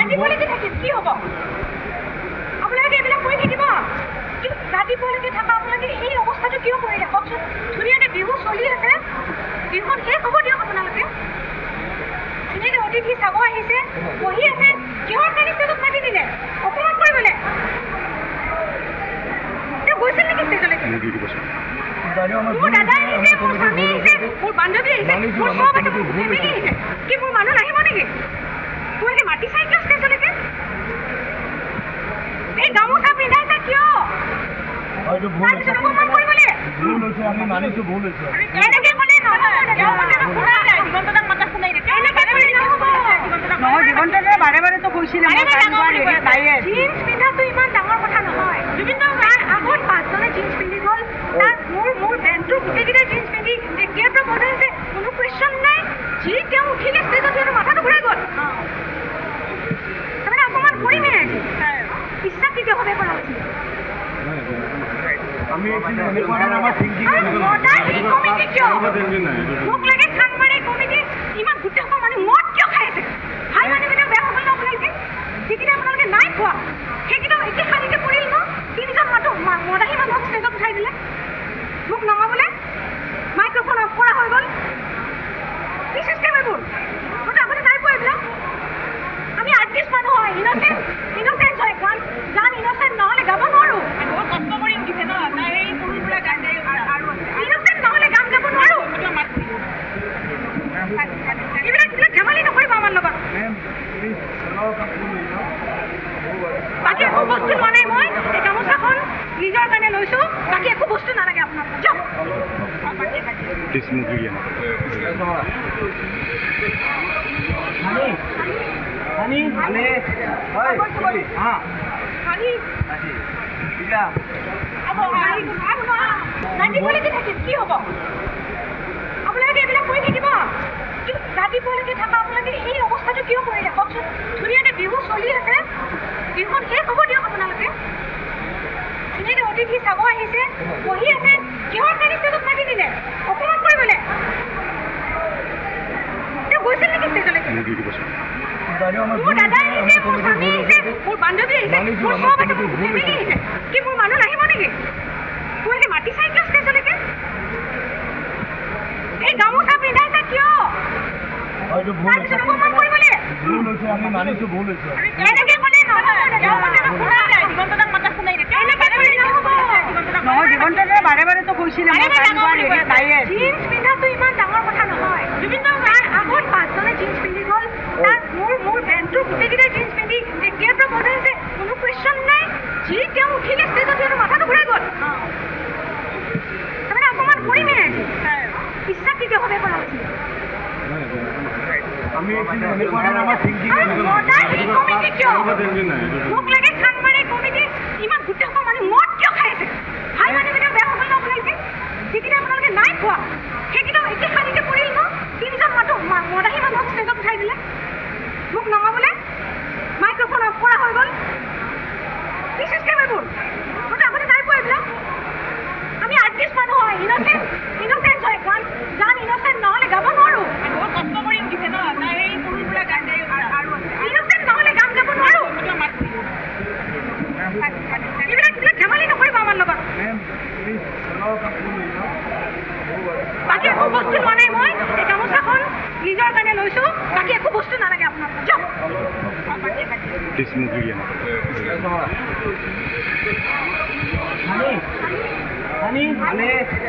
ৰাতিপুৱালৈকে থাকিম কি হ'ব আপোনালোকে এইবিলাক কৰি থাকিব ৰাতিপুৱালৈকে থকা আপোনালোকে এই অৱস্থাটো কিয় কৰিলে কওকচোন ধুনীয়াকৈ বিহু চলি আছে বিহুখন শেষ হ'ব দিয়ক আপোনালোকে ধুনীয়াকৈ অতিথি চাব আহিছে বহি আছে কিহৰ কাৰণে ষ্টেজত মাতি দিলে অপমান কৰিবলৈ তেওঁ গৈছিল নেকি ষ্টেজলৈকে মোৰ দাদা আহিছে মোৰ স্বামী আহিছে মোৰ বান্ধৱী আহিছে মোৰ চব আছে মোৰ ফেমিলি আহিছে কি মোৰ মানুহ নাহিব নেকি তোমালোকে মাতি চাই কিয় ষ্টেজলৈকে এই গামোচা পিন্ধাইছা কিয় তাৰপিছত অপমান কৰিবলৈ এনেকৈ ক'লে নহয় দিগন্তদাই বাৰে বাৰেতো কৈছিলে জিন্স পিন্ধাটো ইমান ডাঙৰ কথা নহয় তাৰ আগত পাঁচজনে জিন্স পিন্ধি গ'ল তাত মোৰ বেণ্ডটো গোটেইকেইটাই জিন্স পিন্ধি এতিয়াৰ পৰা বজাইছে কোনো কুৱেশ্যন নাই যি তেওঁ উঠিলে ষ্টেজত সিহঁতৰ মাথাটো ঘূৰাই গ'ল তাৰমানে অকণমান কৰিমে আজি বিশ্বাস কেতিয়াভাৱে কৰা হৈছিল মোক লাগে চানমাৰী কমিটি ইমান গোটেই মানুহ মদ কিয় খাই আছে ভাল মানুহকেইটা বেয়া হ'ব ন আপোনালোকে যিকেইটা আপোনালোকে নাই খোৱা সেইকেইটা একে শাৰীতে পৰিল ন তিনিজন মানুহ মদাহী মানুহক ষ্টেজত উঠাই দিলে মোক নমাবলৈ মাইক্ৰফোন অফ কৰা হৈ গ'ল কি চিষ্টেম এইবোৰ মইতো আগতে নাই পোৱা এইবিলাক আমি আৰ্টিষ্ট মানুহ হয় ইনচেঞ্চ হয় গান ইনচেঞ্চ নহ'লে গাব নোৱাৰোঁ বহুত কষ্ট কৰি উঠিছে ন তাৰ এই সৰুৰ পৰা গান গাই আৰু ইনচেঞ্চ নহ'লে গান গাব নোৱাৰোঁ এইবিলাক ধেমালি নকৰিব আমাৰ লগত বাকী একো বস্তু লোৱা নাই মই এই গামোচাখন নিজৰ কাৰণে লৈছোঁ বাকী একো বস্তু নালাগে আপোনাক যাওক ৰাতিপুৱালৈকে থাকিম কি হ'ব আপোনালোকে এইবিলাক কৰি থাকিব ৰাতিপুৱালৈকে থকা আপোনালোকে এই অৱস্থাটো কিয় কৰিলে কওকচোন ধুনীয়াকৈ বিহু চলি আছে বিহুখন শেষ হ'ব দিয়ক আপোনালোকে ধুনীয়াকৈ অতিথি চাব আহিছে বহি আছে কিহৰ কাৰণে ষ্টেজত মাতি দিলে অপমান কৰিবলৈ তেওঁ গৈছিল নেকি ষ্টেজলৈকে মোৰ দাদা আহিছে মোৰ স্বামী আহিছে মোৰ বান্ধৱী আহিছে মোৰ চব আছে মোৰ ফেমিলি আহিছে কি মোৰ মানুহ নাহিব নেকি তোমালোকে মাতি চাই কিয় ষ্টেজলৈকে এই গামোচা পিন্ধাইছা কিয় তাৰপিছত অপমান কৰিবলৈ এনেকৈ ক'লে নহয় দিগন্তদাই বাৰে বাৰেতো কৈছিলে জিন্স পিন্ধাটো ইমান ডাঙৰ কথা নহয় তাৰ আগত পাঁচজনে জিন্স পিন্ধি গ'ল তাত মোৰ বেণ্ডটো গোটেইকেইটাই জিন্স পিন্ধি এতিয়াৰ পৰা বজাইছে কোনো কুৱেশ্যন নাই যি তেওঁ উঠিলে ষ্টেজত সিহঁতৰ মাথাটো ঘূৰাই গ'ল তাৰমানে অকণমান কৰিমে আজি বিশ্বাস কেতিয়াভাৱে কৰা হৈছিল মোক লাগে চানমাৰী কমিটি ইমান গোটেই মানুহ মদ কিয় খাই আছে ভাল মানুহকেইটা বেয়া হ'ব ন আপোনালোকে যিকেইটা আপোনালোকে নাই খোৱা সেইকেইটা একে শাৰীতে পৰিল ন তিনিজন মানুহ মদাহী মানুহক ষ্টেজত উঠাই দিলে মোক নমাবলৈ মাইক্ৰফোন অফ কৰা হৈ গ'ল কি চিষ্টেম এইবোৰ মইতো আগতে নাই পোৱা এইবিলাক আমি আৰ্টিষ্ট মানুহ হয় ইনচেঞ্চ হয় গান ইনচেঞ্চ নহ'লে গাব নোৱাৰোঁ বহুত কষ্ট কৰি উঠিছে ন তাৰ এই সৰুৰ পৰা গান গাই আৰু ইনচেঞ্চ নহ'লে গান গাব নোৱাৰোঁ এইবিলাক ধেমালি নকৰিব আমাৰ লগত বাকী একো বস্তু লোৱা নাই মই এই গামোচাখন নিজৰ কাৰণে লৈছোঁ বাকী একো বস্তু নালাগে আপোনাক যাওক